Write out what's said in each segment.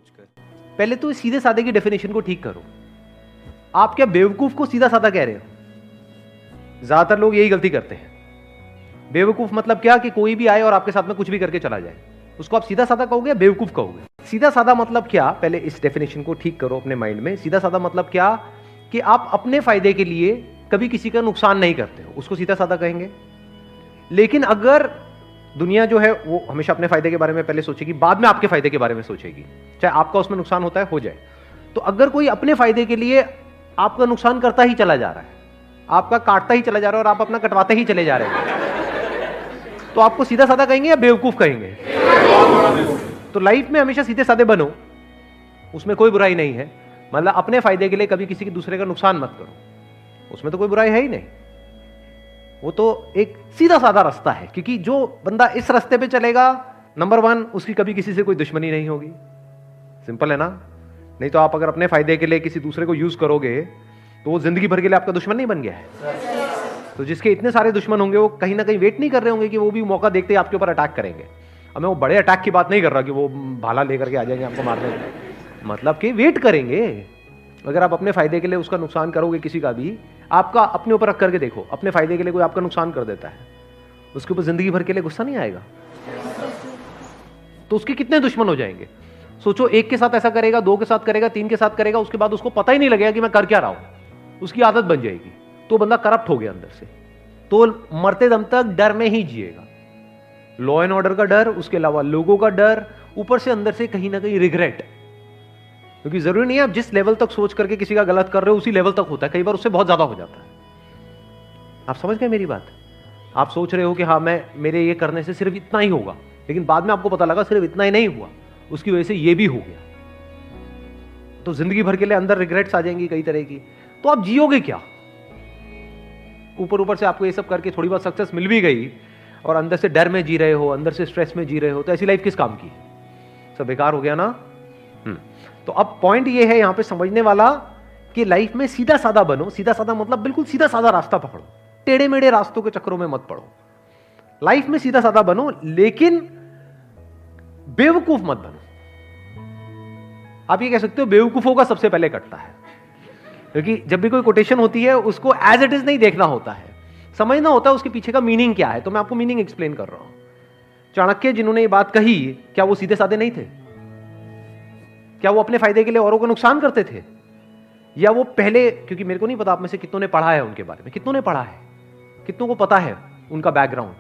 सोचकर। पहले तो सीधे साधे की डेफिनेशन को ठीक करो। आप क्या बेवकूफ को सीधा साधा कह रहे हो? ज्यादातर लोग यही गलती करते हैं। बेवकूफ मतलब क्या कि कोई भी आए और आपके साथ में कुछ भी करके चला जाए, उसको आप सीधा साधा कहोगे या बेवकूफ कहोगे? सीधा साधा मतलब क्या, पहले इस डेफिनेशन को ठीक करो अपने माइंड में। सीधा साधा मतलब क्या कि आप अपने फायदे के लिए कभी किसी का नुकसान नहीं करते हो, उसको सीधा साधा कहेंगे। लेकिन अगर दुनिया जो है वो हमेशा अपने फायदे के बारे में पहले सोचेगी, बाद में आपके फायदे के बारे में सोचेगी, चाहे आपका उसमें नुकसान होता है हो जाए। तो अगर कोई अपने फायदे के लिए आपका नुकसान करता ही चला जा रहा है, आपका काटता ही चला जा रहा है और आप अपना कटवाते ही चले जा रहे हैं, तो आपको सीधा साधा कहेंगे या बेवकूफ कहेंगे? तो लाइफ में हमेशा सीधे साधे बनो, उसमें कोई बुराई नहीं है। मतलब अपने फायदे के लिए कभी किसी के दूसरे का नुकसान मत करो, उसमें तो कोई बुराई है ही नहीं। वो तो एक सीधा साधा रास्ता है, क्योंकि जो बंदा इस रास्ते पे चलेगा, नंबर 1 उसकी कभी किसी से कोई दुश्मनी नहीं होगी। सिंपल है ना? नहीं तो आप अगर अपने फायदे के लिए किसी दूसरे को यूज करोगे तो वो जिंदगी भर के लिए आपका दुश्मन नहीं बन गया है। तो जिसके इतने सारे दुश्मन होंगे वो कहीं ना कहीं वेट नहीं कर रहे होंगे कि वो भी मौका देखते ही आपके ऊपर अटैक करेंगे। अब मैं वो बड़े अटैक की बात नहीं कर रहा कि वो भाला लेकर के आ जाएंगे आपको मारने, मतलब कि वेट करेंगे। अगर आप अपने फायदे के लिए उसका नुकसान करोगे किसी का भी, आपका अपने ऊपर रख करके देखो, अपने फायदे के लिए कोई आपका नुकसान कर देता है, उसके ऊपर जिंदगी भर के लिए गुस्सा नहीं आएगा? तो उसके कितने दुश्मन हो जाएंगे? सोचो, एक के साथ ऐसा करेगा, 2 के साथ करेगा, 3 के साथ करेगा, उसके बाद उसको पता ही नहीं लगेगा कि मैं कर क्या रहा हूं, उसकी आदत बन जाएगी, तो बंदा करप्ट हो गया अंदर से, तो मरते दम तक डर में ही जिएगा। लॉ एंड ऑर्डर का डर, उसके अलावा लोगों का डर, ऊपर से अंदर से कहीं ना कहीं रिग्रेट। क्योंकि जरूरी नहीं है आप जिस लेवल तक सोच करके किसी का गलत कर रहे हो उसी लेवल तक होता है, कई बार उससे बहुत ज्यादा हो जाता है। आप समझ गए मेरी बात? आप सोच रहे हो कि हाँ मेरे ये करने से सिर्फ इतना ही होगा, लेकिन बाद में आपको पता लगा सिर्फ इतना ही नहीं हुआ, उसकी वजह से ये भी हो गया, तो जिंदगी भर के लिए अंदर रिग्रेट्स आ जाएंगी कई तरह की। तो आप जियोगे क्या? ऊपर ऊपर से आपको ये सब करके थोड़ी बहुत सक्सेस मिल भी गई और अंदर से डर में जी रहे हो, अंदर से स्ट्रेस में जी रहे हो, तो ऐसी लाइफ किस काम की? सब बेकार हो गया ना। तो अब पॉइंट ये है यहां पे समझने वाला कि लाइफ में सीधा साधा बनो। सीधा साधा मतलब बिल्कुल सीधा साधा रास्ता पकड़ो, टेढ़े मेढ़े रास्तों के चक्करों में मत पड़ो। लाइफ में सीधा साधा बनो, लेकिन बेवकूफ मत बनो। आप ये कह सकते हो बेवकूफों का सबसे पहले कटता है, क्योंकि जब भी कोई कोटेशन होती है उसको एज इट इज नहीं देखना होता है, समझना होता है उसके पीछे का मीनिंग क्या है। तो मैं आपको मीनिंग एक्सप्लेन कर रहा हूं। चाणक्य जिन्होंने ये बात कही, क्या वो सीधे साधे नहीं थे? क्या वो अपने फायदे के लिए औरों को नुकसान करते थे? या वो पहले, क्योंकि मेरे को नहीं पता आप में से कितनों ने पढ़ा है उनके बारे में, कितनों ने पढ़ा है, कितनों को पता है उनका बैकग्राउंड।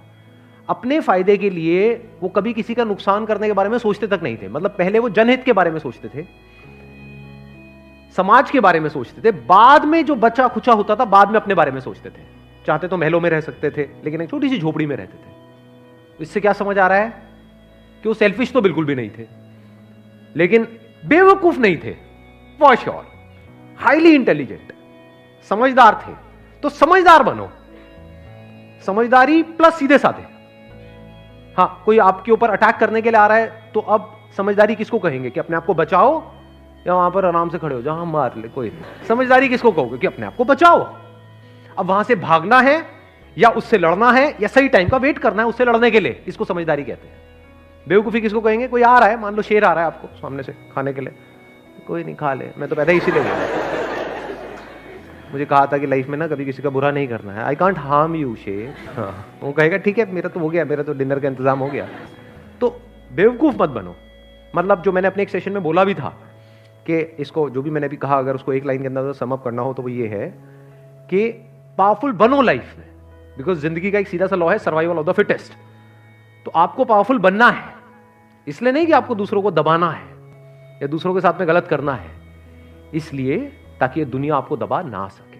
अपने फायदे के लिए वो कभी किसी का नुकसान करने के बारे में सोचते तक नहीं थे। मतलब पहले वो जनहित के बारे में सोचते थे, समाज के बारे में सोचते थे, बाद में जो बचा खुचा होता था बाद में अपने बारे में सोचते थे। चाहते तो महलों में रह सकते थे, लेकिन एक छोटी सी झोपड़ी में रहते थे। इससे क्या समझ आ रहा है कि वो सेल्फिश तो बिल्कुल भी नहीं थे, लेकिन बेवकूफ नहीं थे, फॉर श्योर हाईली इंटेलिजेंट, समझदार थे। तो समझदार बनो, समझदारी प्लस सीधे साधे। हाँ, कोई आपके ऊपर अटैक करने के लिए आ रहा है तो अब समझदारी किसको कहेंगे? कि अपने आप को बचाओ, या वहां पर आराम से खड़े हो जाओ, हम मार ले, कोई नहीं। समझदारी किसको कहोगे? कि अपने आप को बचाओ। अब वहां से भागना है या उससे लड़ना है या सही टाइम का वेट करना है उससे लड़ने के लिए, इसको समझदारी कहते हैं। बेवकूफी किसको कहेंगे? कोई आ रहा है, मान लो शेर आ रहा है आपको सामने से खाने के लिए, कोई नहीं, खा ले, मैं तो पैदा इसीलिए गया, मुझे कहा था कि लाइफ में ना कभी किसी का बुरा नहीं करना है, आई कांट हार्म यू शेर। हाँ, वो कहेगा ठीक है, मेरा तो हो गया, मेरा तो डिनर का इंतजाम हो गया। तो बेवकूफ मत बनो। मतलब जो मैंने अपने एक सेशन में बोला भी था कि इसको, जो भी मैंने भी कहा, अगर उसको एक लाइन के अंदर सम अप करना हो तो वो ये है कि पावरफुल बनो लाइफ में, बिकॉज जिंदगी का एक सीधा सा लॉ है, सर्वाइवल ऑफ द फिटेस्ट। तो आपको पावरफुल बनना है, इसलिए नहीं कि आपको दूसरों को दबाना है या दूसरों के साथ में गलत करना है, इसलिए ताकि ये दुनिया आपको दबा ना सके।